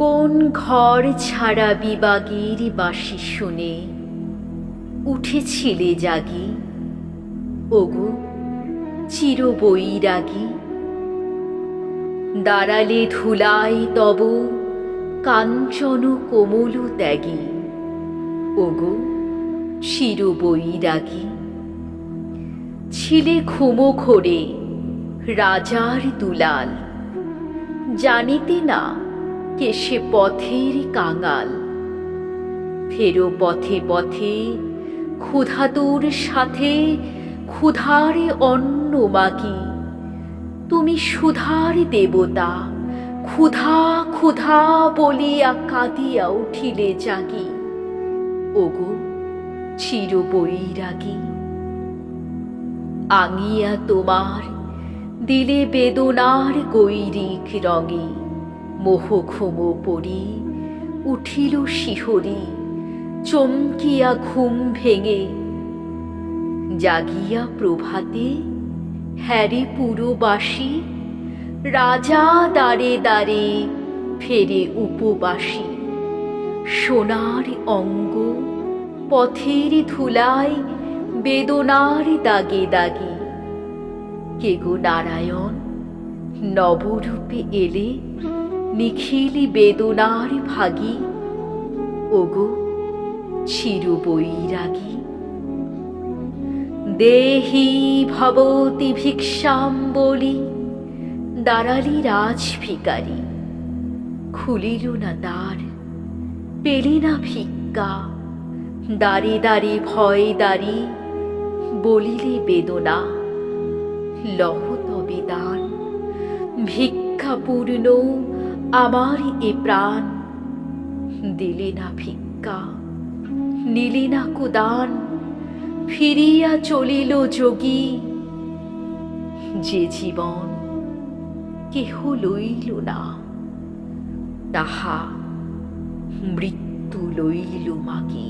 কোন ঘর ছাড়া বিবাগীর বাঁশি শুনে উঠেছিলে জাগি, ওগো চির বৈরাগী। দাঁড়ালে ধুলায় তব কাঞ্চন কোমল ত্যাগী, ওগো চির বৈরাগী। ছিলে ক্ষুমোঘরে রাজার দুলাল, জানিতে না কে সে পথের কাঙাল। ফেরো পথে পথে ক্ষুধাতুর সাথে ক্ষুধারে অন্ন মাগি। তুমি সুধার দেবতা, ক্ষুধা ক্ষুধা বলিয়া কাঁদিয়া উঠিলে জাগি, ওগো চির বৈরাগী। আঙিয়া তোমার দিলে বেদনার গৈরিক রঙে, মোহঘুম পড়ি উঠিল শিহরি, চমকিয়া ঘুম ভেঙে। জাগিয়া প্রভাতে হ্যারে পুরবাসী, রাজা দ্বারে দ্বারে ফেরে উপবাসী। সোনার অঙ্গ পথের ধুলায় বেদনার দাগে দাগে। কে গো নারায়ণ নবরূপে এলে নিখিল বেদনার ভাগী, ওগো চির বৈরাগী। দেহি ভবতি ভিক্ষাম বলি দাঁড়ালি রাজ ভিখারি। খুলিল না দ্বার, পেলে না ভিক্ষা, দ্বারে দ্বারে ভয় দাঁড়ি বলিলে বেদনা। লহ তবে দান, ভিক্ষা পূর্ণ আমার এ প্রাণ। দিলে না ভিক্ষা, নিলে না কুদান, ফিরিয়া চলিল যোগী। যে জীবন কেহ লইল না, তাহা মৃত্যু লইল মাগি।